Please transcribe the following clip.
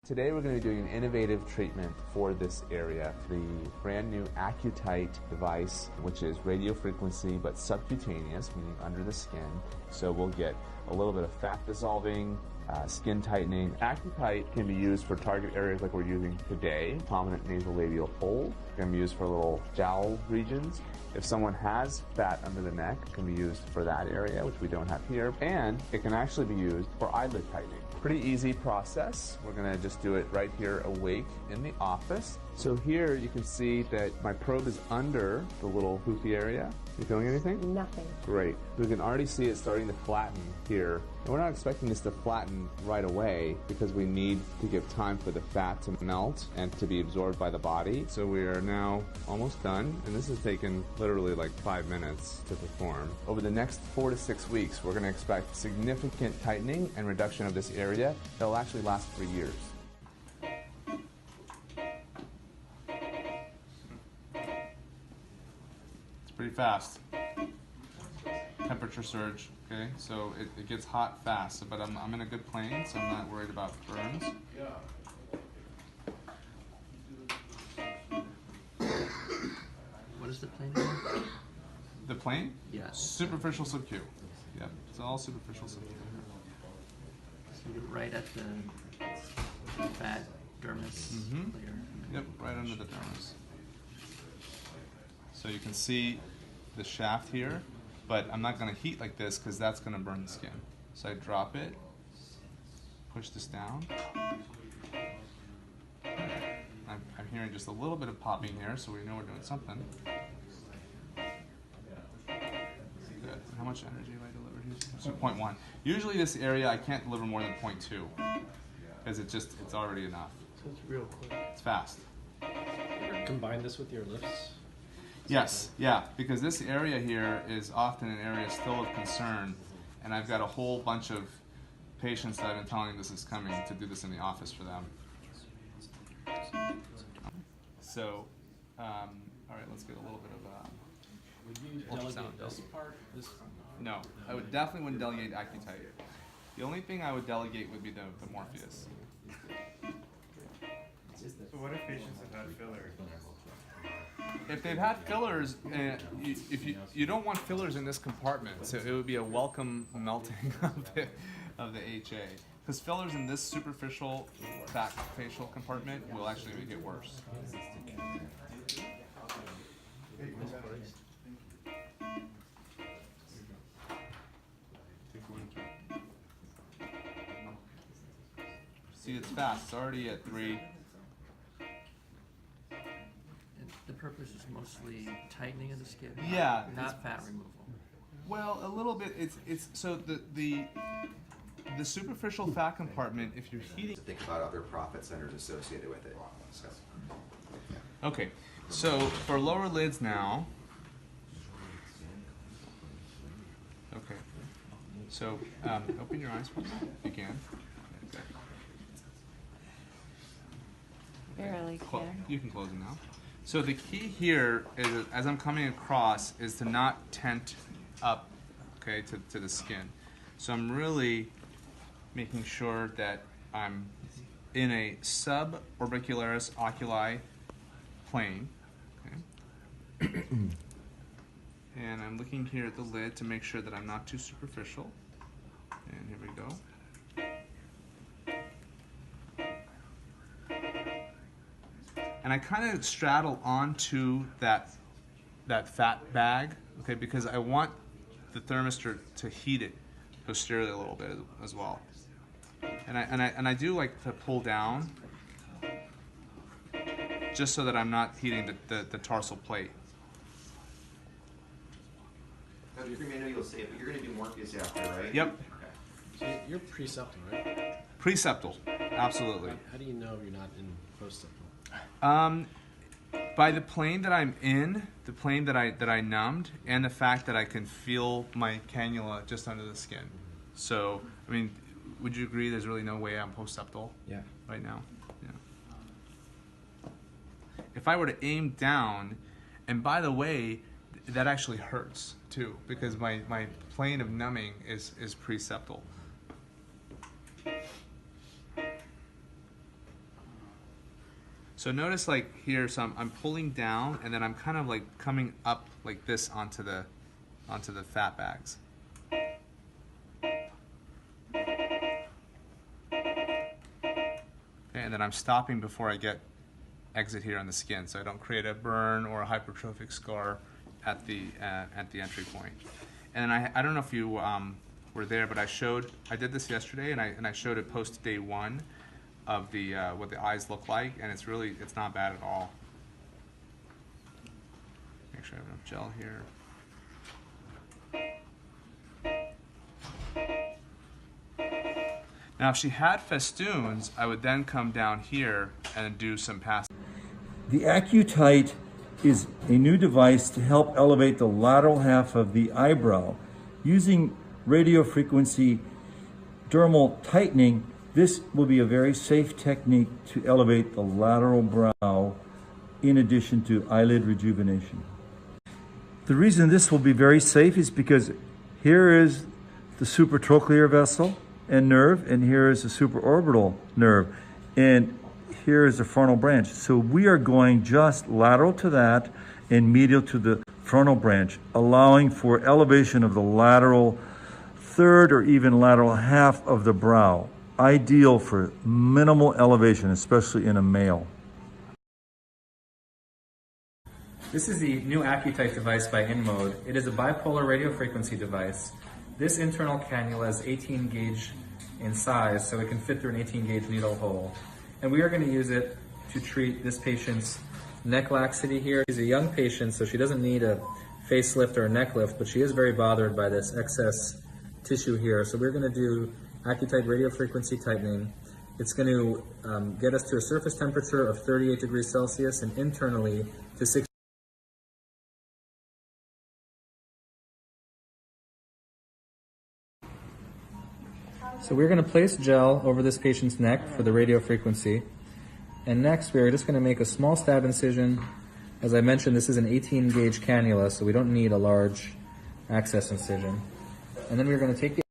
Today we're going to be doing an innovative treatment for this area. The brand new Accutite device, which is radio frequency but subcutaneous, meaning under the skin. So we'll get a little bit of fat dissolving, skin tightening. Accutite can be used for target areas like we're using today, prominent nasolabial fold. It can be used for little jowl regions. If someone has fat under the neck, it can be used for that area, which we don't have here. And it can actually be used for eyelid tightening. Pretty easy process. We're gonna just do it right here awake in the office. So here you can see that my probe is under the little poofy area. You feeling anything? Nothing. Great. We can already see it starting to flatten here. And we're not expecting this to flatten right away because we need to give time for the fat to melt and to be absorbed by the body. So we are now almost done, and this has taken literally like 5 minutes to perform. Over the next 4 to 6 weeks, we're going to expect significant tightening and reduction of this area that will actually last for years. It's pretty fast. Temperature surge, okay? So it gets hot fast, but I'm in a good plane, so I'm not worried about burns. What is the plane again? The plane? Yeah. Superficial sub-Q. Yep, it's all superficial sub-Q. So you're right at the fat dermis layer. Yep, right under the dermis. So you can see the shaft here, but I'm not going to heat like this because that's going to burn the skin. So I drop it, push this down. I'm hearing just a little bit of popping here, so we know we're doing something. Good. How much energy have I delivered here? So 0.1. Usually this area I can't deliver more than 0.2 because it's already enough. So it's real quick. It's fast. Combine this with your lifts? Yes, yeah, because this area here is often an area still of concern, and I've got a whole bunch of patients that I've been telling this is coming to do this in the office for them. So, all right, let's get a little bit of Would you delegate this part? no, I would definitely wouldn't delegate Accutite. The only thing I would delegate would be the Morpheus. So what if patients have had fillers? If they've had fillers, if you don't want fillers in this compartment, so it would be a welcome melting of the HA. Because fillers in this superficial back facial compartment will actually make it worse. See, it's fast. It's already at 3. And the purpose is mostly tightening of the skin. Yeah, Not fat removal. Well, a little bit. It's so the superficial fat compartment. If you're heating. To think about other profit centers associated with it. So. Okay, so for lower lids now. Okay, so open your eyes for me if you can. Okay. Barely can. You can close them now. So the key here is, as I'm coming across, is to not tent up, okay, to the skin. So I'm really making sure that I'm in a suborbicularis oculi plane, okay? And I'm looking here at the lid to make sure that I'm not too superficial. And here we go. And I kind of straddle onto that fat bag, okay, because I want the thermistor to heat it posteriorly a little bit as well. And I do like to pull down, just so that I'm not heating the tarsal plate. I know you'll say it, but you're going to do Morpheus after, right? Yep. So you're preseptal, right? Preseptal, absolutely. How do you know you're not in postseptal? By the plane that I'm in, the plane that I numbed, and the fact that I can feel my cannula just under the skin. So, I mean, would you agree there's really no way I'm postseptal? Yeah. Right now? Yeah. If I were to aim down, and by the way, that actually hurts too, because my plane of numbing is preseptal. So notice like here, so I'm pulling down and then I'm kind of like coming up like this onto the fat bags. Okay, and then I'm stopping before I exit here on the skin, so I don't create a burn or a hypertrophic scar at the entry point. And then I don't know if you were there, but I did this yesterday, and I showed it post day 1 of the what the eyes look like, and it's not bad at all. Make sure I have enough gel here. Now, if she had festoons, I would then come down here and do some passing. The Accutite is a new device to help elevate the lateral half of the eyebrow. Using radiofrequency dermal tightening, this will be a very safe technique to elevate the lateral brow in addition to eyelid rejuvenation. The reason this will be very safe is because here is the supratrochlear vessel and nerve, and here is the supraorbital nerve, and here is the frontal branch. So we are going just lateral to that and medial to the frontal branch, allowing for elevation of the lateral third or even lateral half of the brow. Ideal for minimal elevation, especially in a male. This is the new Accutite device by InMode. It is a bipolar radiofrequency device. This internal cannula is 18 gauge in size, so it can fit through an 18 gauge needle hole. And we are going to use it to treat this patient's neck laxity here. She's a young patient, so she doesn't need a facelift or a neck lift, but she is very bothered by this excess tissue here. So we're going to do Accutite radiofrequency tightening. It's going to get us to a surface temperature of 38 degrees Celsius and internally to 60. So we're going to place gel over this patient's neck for the radiofrequency. And next we are just going to make a small stab incision. As I mentioned, this is an 18 gauge cannula, so we don't need a large access incision. And then we're going to take the